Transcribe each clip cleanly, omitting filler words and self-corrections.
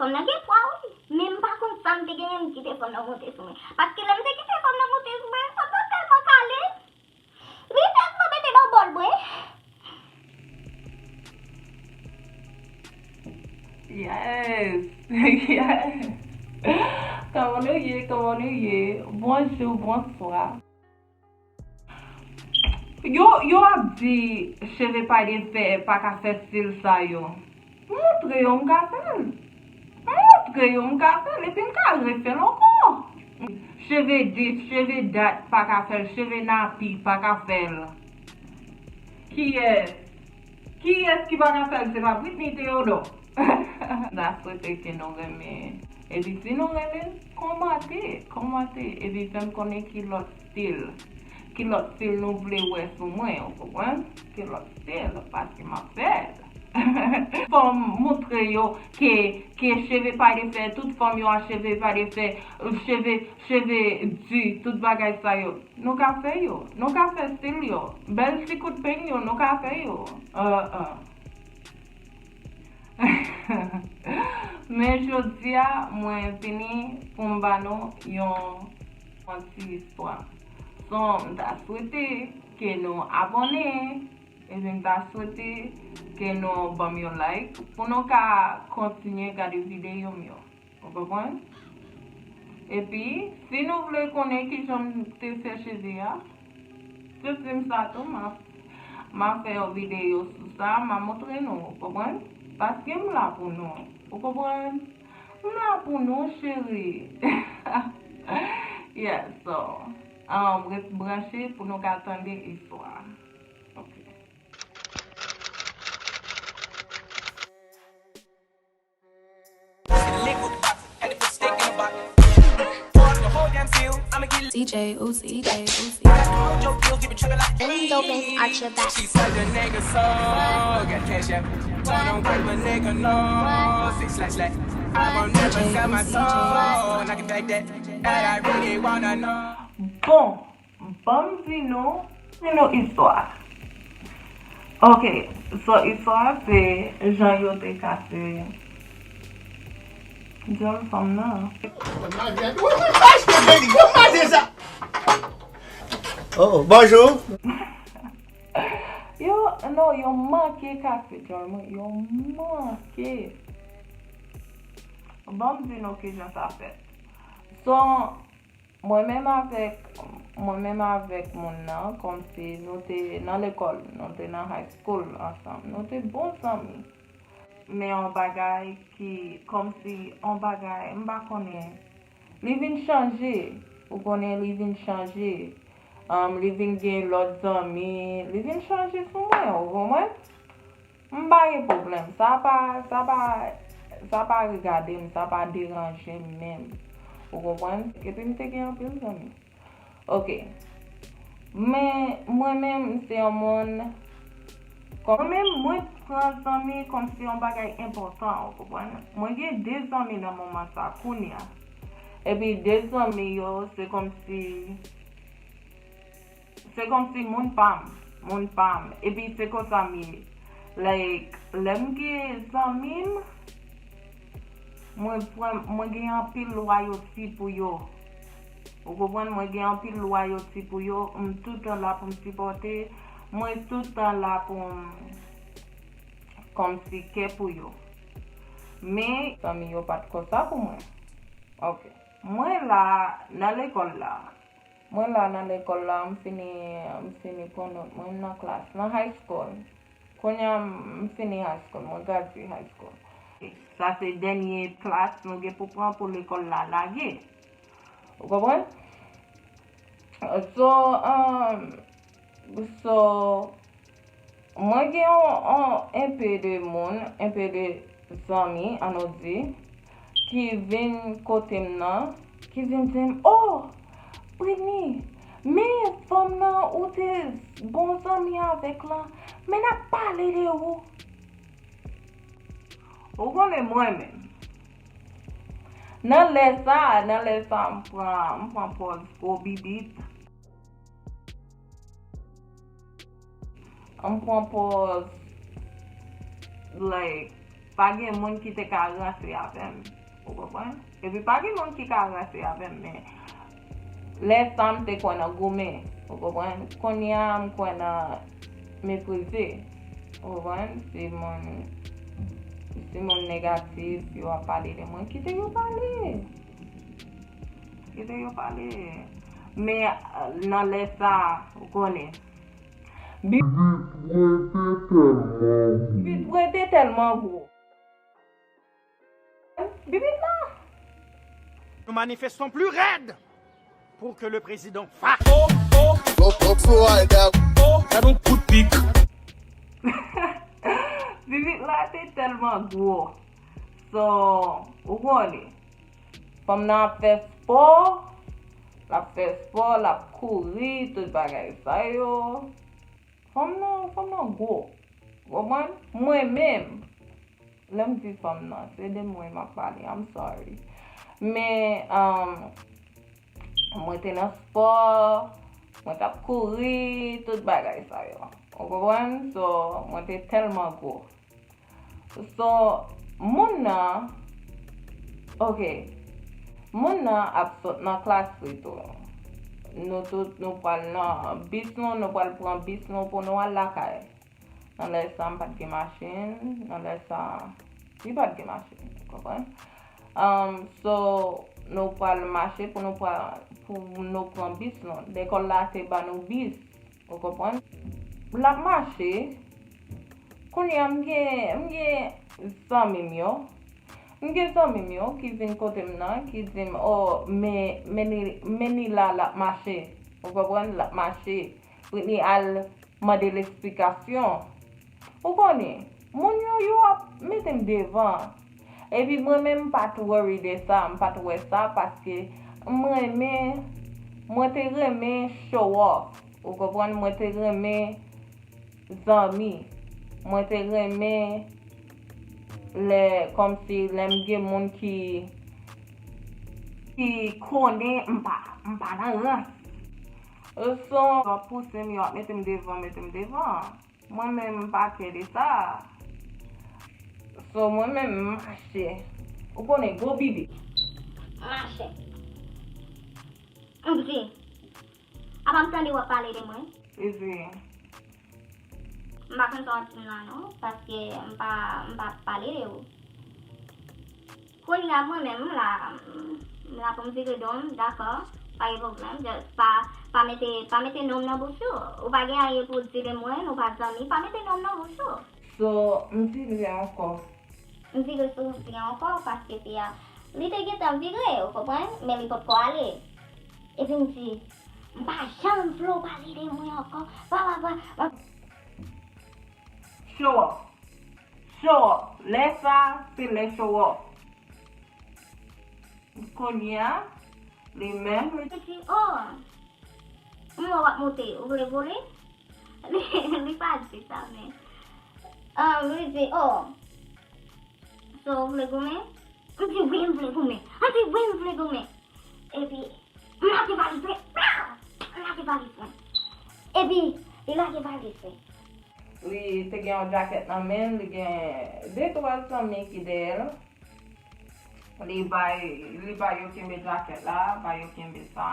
Fom nan gen fwa oui. Même pas comme ça, me te gen qui te fom nan monter sou men. Parce que là, me te qui te fom nan monter sou men, ça peut tellement calé. Oui, peut-être me mette dans bol, ouais. Yes, yes. Comment nous y est? Bonjour, bonsoir. Yo ap di cheve pa de fe, pa ka fe stil sa yo. Montre yo mga fel. Montre yo mga fel, epi mga refel ankon. Cheve dit, cheve dat, pa ka fel, cheve napi, pa ka fel. Ki es? Ki es ki pa ka fel? Se pa Britney Theodore. Da souwete ke nou reme. Epi si nou reme, komate. Epi fem konen ki lot stil. Ki lot stil nou vle wè sou mwen, ou kompren? Ki lot stil, paske ma fel. Fom montre yo ke cheve pa de fe, tout fom yo a cheve pa de fe, cheve du, tout bagay sa yo. Nou ka fe yo, nou ka fe stil yo. Bel si kout pen yo, nou ka fe yo. Men jodia, mwen vini pou mba nou yon anti histwa. So, mta souwete ke nou abone, e mta souwete ke nou bam yo like, pou nou ka kontinye gade videyo myo. Ou kompren? E pi, si nou vle konen ki jan te fe cheve ya, se sim sa tou, ma fe yo videyo sou sa, ma montre nou, ou kompren? Paske m la pou nou, ou kompren? M la pou nou, chéri. Yeah, so... Bref, branché pour nous attendre l'histoire. Ok. DJ Uzi. Any dopest arch your back. She said the nigga so got cash out. Don't break my nigga no. Six slash. I won't never sell my soul. And I can take that. I really wanna know. Bon vino histoire. Ok, so histoire se jan yo te kase jol fam nan. Oh, bonjour. Yo manke kase jol, yo manke. Bon vino ki jan sa fet. So, Mwen menm avek moun nan, kom si nou te nan l'ekol, nou te nan high school ansam, nou te bon sami. Me an bagay ki, kom si, an bagay, mba konen, li vin chanje, ou konen li vin chanje, li vin gen lot zami, li vin chanje sou mwen, ou konen? Mba gen problem, sa pa regade m, sa pa deranje men. Ou kompren? Epi mte gen an pil zami. Ok. Men, mwen men se yon moun, mwen pran zami kon si yon bagay important, ou kompren? Mwen gen de zami nan mouman sa, koun ya. Epi de zami yo, se kom si moun pam. Epi se kon zami. Like, lem gen zamim, Mwen gen an pil loyauty pou yo. Ou kompren, mwen gen an pil loyauty pou yo. M toutan la pou m supporte. Mwen toutan la pou kom si ke pou yo. Me, sami yo pat kosa pou mwen. Ok. Mwen la nan l'ekol la. M fini konon. Mwen nan klas. Nan high school. Konya m fini high school. Mwen graduate high school. Sa se denye klas nou gen pou pran pou l'ekol la lage. Ou kompren? So, mwen gen un pe de moun, un pe de zami, anodi, ki vin kote m nan, ki vin dim, oh, Britney, me fom nan ou te bon zami avek lan, men a pale de ou. Ou konen mwen men. Nan lè sa m pran pos ko bibit. M pran pos like pa gen moun ki te ka rase avèm. Ou kompren? E pi pa gen moun ki ka rase avèm, men lè sam te kon a gome. Ou kompren? Kon yam kon a meprize. Ou kompren? Si moun negatif, yo a pale de moun, kite yo pale. Kite yo pale. Me nan lè sa, ou konen. Bit wete telman gros. Bibit la. Nous manifestons plus raide pour que le président fasse. Bibit la te telman gros. So, ou konen. Fom nan fe sport, la kouri, tout bagay sa yo. Fom nan gros. Mwen men, lem di fom nan, se de mwen ma pale, I'm sorry. Men, mwen te nan sport, mwen tap kouri, tout bagay sa yo. So, mwen te telman gros. So, moun nan, moun nan ap sot nan klas to. Nou pal nan bis nou pal pran bis nou pou nou al lakay. Nan lè sa m pat ge machin, nan lè sa mi pat ge machin, kompren? So, nou pal mache pou nou pran bis nou. Dekol la te ban nou bis, kompren? La mache, kouni mge zanmim yo. Mge zanmim yo ki vin kote mnan, ki zim, meni la mache. Ou kompren la mache, pou ni al made l'eksplikasyon. Ou konen, moun yo ap metem devan. E pi mwen men pat worry de sa, pat we sa, paske mwen te reme show off. Ou kompren, mwen te reme zanmi. Mwen te reme kom si lem gen moun ki konen mpa nan ras. So, pousse mi yo metem devan. Mwen men mpa kede sa. So, mwen men mache. Ou konen, go bibi. Mache. Mzi. Abam tande wap pale de mwen. Ezi. Mba kontant nan nou, paske mpa pale de ou. Kon ya mwen men mla pou mzi redon, d'akor, pa yon problem, pa mette nom nan bouchou. Ou pa gen a ye pou di de mwen, ou pa zami, pa mette nom nan bouchou. So, mzi li ankon. Mzi li sou li ankon, paske pi ya, li te get an vigre, ou kopren, men li pot ko ale. E pi mzi, mpa jan flow pale de mwen ankon, pa. Show off. Lè sa, se lè show off. Konya, li men. Si, mwen wap mote, ou vole? Li pa di sa, men. Li di, so vle gome? Anti wen vle gome? E pi, lage valise. E pi, li lage valise. Li te gen yon jacket nan men, li gen detwal san men ki del. Li bay yo kembe jacket la, bay yo kembe sa.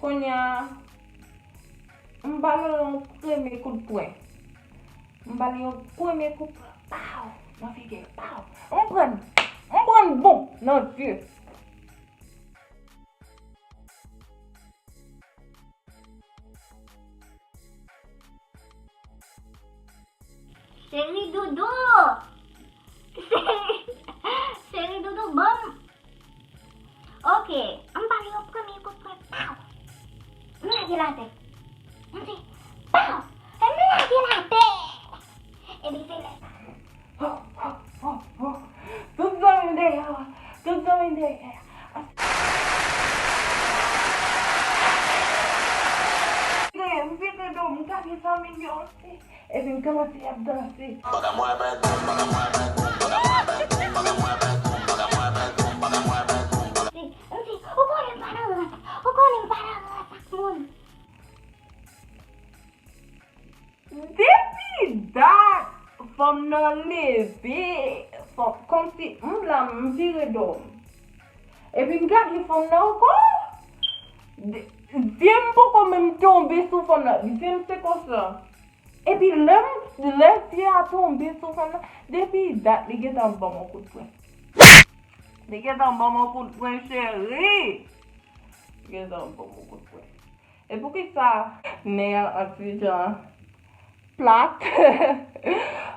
Konya, mbale yon preme kou de poing. Pow! Nan fige, pow! Mpren bon, nan fye. Chéri Doudou! Chéri Doudou, bon? Ok, mbale yo preme kou de poing, pow! Mlage la te. Mzi, pow! Mlage la te! E di se le. Tout zon in de. Mvite do, mkage sa min yo se. E vin kamati ap danse. Mzi, ou konen para rasak moun. Depi dat, fom nan leve, comme si la m'vire d'homme. Et puis m'gade femme là encore. J'aime pas quand même tomber sur femme là. J'aime c'est comme ça. Et puis le pied a tombé sur femme là. Depuis date, il est en bas mon coup de poing. Il est en bas mon coup de poing, chérie. Il est en bas mon coup de poing. Et pour qui ça? Mais ensuite, genre, plate.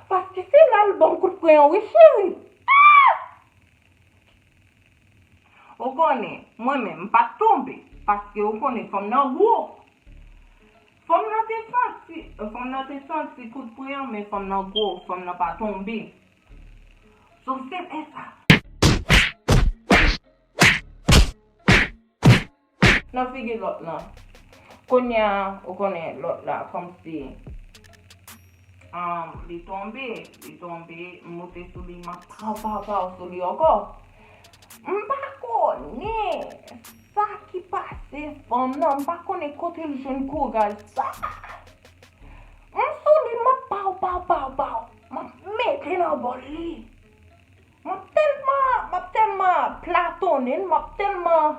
Parce que c'est là le bon coup de poing, oui, chérie. Vous connaissez, moi-même, pas tomber. Parce que vous connaissez, comme dans gros. Comme dans tes senti coup de poing, mais comme dans gros, comme dans pas tomber. So, c'est ça. Non, figure l'autre là. Vous connaissez l'autre là, comme si. Il tombé, monté sur lui, pas sur lui encore. M'pas connaît ça qui passe, femme nan, m'pas connaît côté le jeune courage ça. M'sou lui m'a mette dans bon lit. M'a tellement platonné, m'a tellement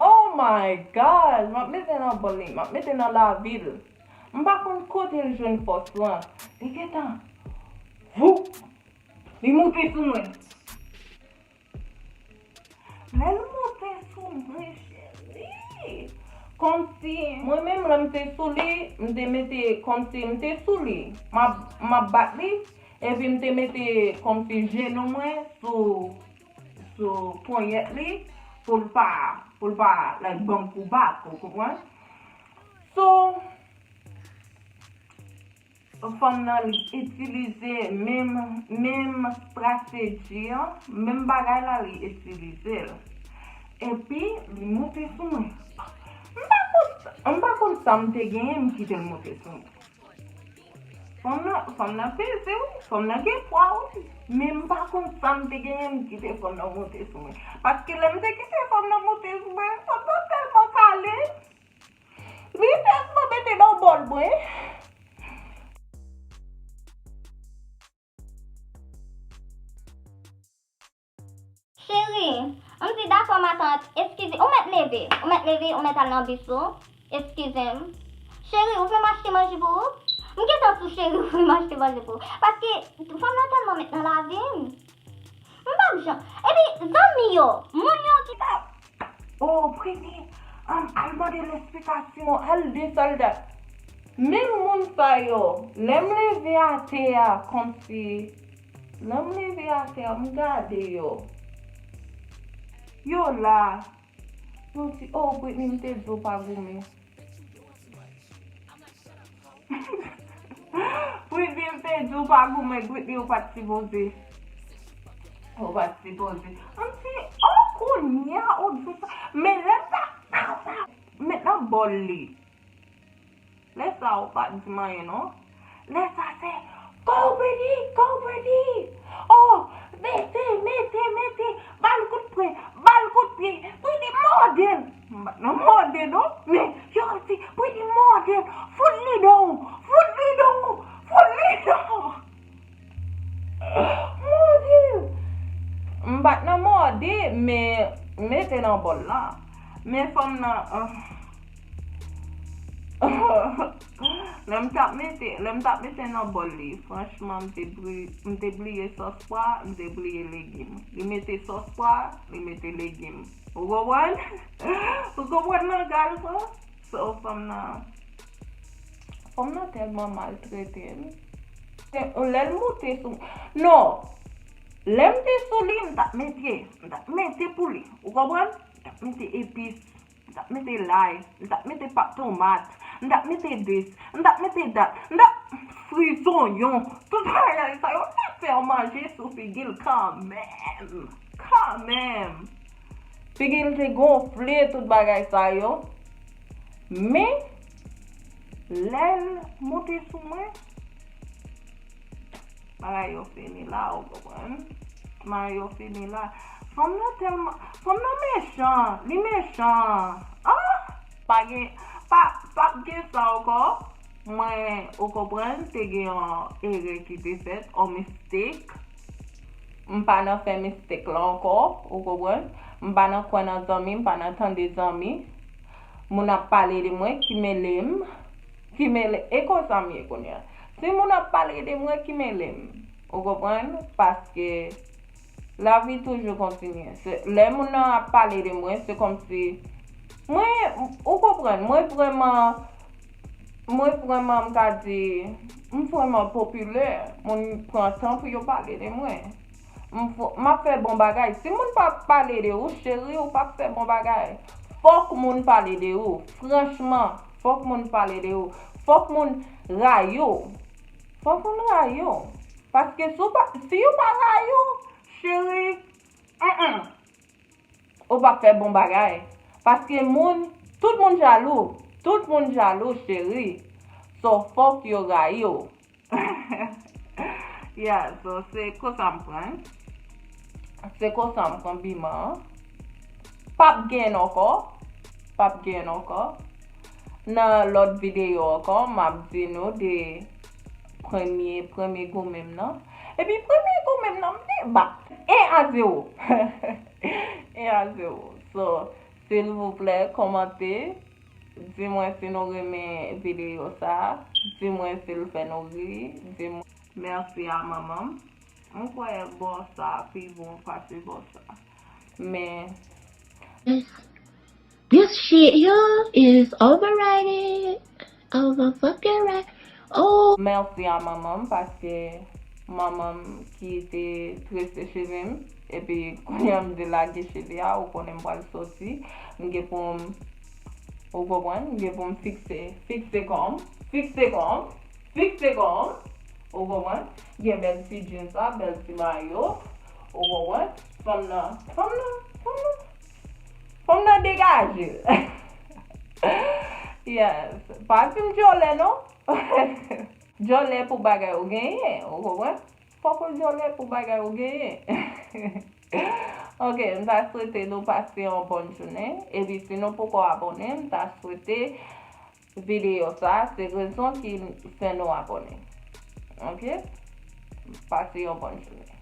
oh my God, m'a mette dans bon lit, m'a mette dans la ville. M'pas connaît côté le jeune force là. Déguetant. Vous, il monte sur moi. Mais il monte sur moi, chérie. Comme si, moi-même, je me sous lui, je me mettais comme si je me sous lui. Je battu et puis je me mettais comme si genou moi sur poignet lui pour pas, like, bon coup bas, vous comprenez? So, femme nan utiliser même stratégie, même bagay la li utiliser. Et puis, li monte sur moi. M'pa kon sa m'te genye m'kite le monte sur moi. Femme nan pese ou, femme nan gen poids aussi. Mais m'pa kon sa m'te genye m'kite femme nan monte sur moi. Parce que l'me te kite femme nan monte sur moi, femme nan tellement calé. Lui tellement mette dans bol moi. Chérie, on dit d'accord ma tante, excusez, on met lever, on met aller dans le bistrot, excusez-moi. Chérie, vous pouvez m'acheter manger pour vous? Je suis tout chérie, vous pouvez m'acheter manger pour vous. Parce que, femme n'a tellement maintenant la vie. Je ne. Et puis, zami yo, mon yo qui t'a. Oh, prévenez, elle m'a donné l'explication, elle des soldats. Même mon sa yo, l'aime lever à terre comme si, l'aime lever à terre, m'garde yo. Yo là, yo si, oh, Britney m'te zo pa goume. Britney m'te zo pa goume, Britney ou pas si posé. Ou pas si posé. On si, oh, konya, oh, zo sa. Mais laisse ça, maintenant bol li. Laisse ça ou pas di man, non? Laisse ça c'est, go Britney. Oh, mettez, balle coup de pied, Britney modèle. Non modèle, non? Mais, yo si, Britney modèle, fout-li donc. Modèle. M'bat nan modèle, mais, mettez dans bol là. Mais femme nan, L'homme tap mette dans bol li. Franchement, m'te bliye sauce pois, m'te bliye légumes. Li mette sauce pois, li mette légumes. Vous comprenez? Vous comprenez nan gal ça? So femme nan tellement maltraité. L'elle monte sou. Non. L'elle te sou li, m'ta mette pour li. Vous comprenez? M'ta mette épices. M'ta mette l'ail. M'ta mette pas tomate. M'ta mette this. M'ta mette that. M'ta frison yon. Tout ça, ça yon pas faire manger sous figil quand même. Figil te gonflé tout bagay ça yon. Mais, l'aile monte sous moi. Bagay yo fini là, ou comprenez? Bagay yo fini là. Femme méchant, li méchant. Ah, pas ça encore. Mwen, ou kompren, te gen yon ere ki te fet, ou mistake. Mpa nan fe mistake la ankor, ou kompren. Mpa nan kwen nan zami, mpa nan tan de zami. Moun ap pale de mwen ki me lem. E kon zami e kon ya. Si moun ap pale de mwen ki me lem. Ou kompren? Paske la vi toujou kontinye. Le moun ap pale de mwen, se kom si mwen, ou kompren, mwen vreman mka di, mwen vreman popüler, moun pran tan pou yo pale de mwen. Ma fe bon bagay. Si moun pa pale de ou, chéri, ou pa fe bon bagay. Fok moun pale de ou. Franchement, fok moun pale de ou. Fok moun rayo. Fok moun rayo. Paske si yo pa rayo, chéri, ou pa fe bon bagay. Paske tout moun jalou. Tout moun jalou, chéri. So, fok yo rayo. Yeah, so, se kosa mpren. Se kosa mpren biman. Pap gen anko. Nan lot video anko, map di nou de premier gomem nan. E pi premier gomem nan mne bak. 1-0. 1-0. So, s'il vous plaît, komante. Di mwen si nou reme video sa. Di mwen si l fè nou ri. Merci a maman. Mwen kwaye bo sa, pi bon pati bo sa. Men... This shit here is overrated. Overfucking oh. Merci a maman, paske maman ki te treste chevem. E pi konen de la ge cheve a, ou konen bal soti. Nge pou ou kompwen, nge pou fixe kom. Ou kompwen, gen bel si jeans la, bel si mayo. Ou kompwen, fom nan degaje. Yes, patim jole no? Jole pou bagay ou genye, ou kompwen? Foko jole pou bagay ou genye. Ok, mta souwete nou pase yon bon jounen. E bi si nou pou ko abone, mta souwete video sa. Se rezon ki fè nou abone. Ok? Pase yon bon jounen.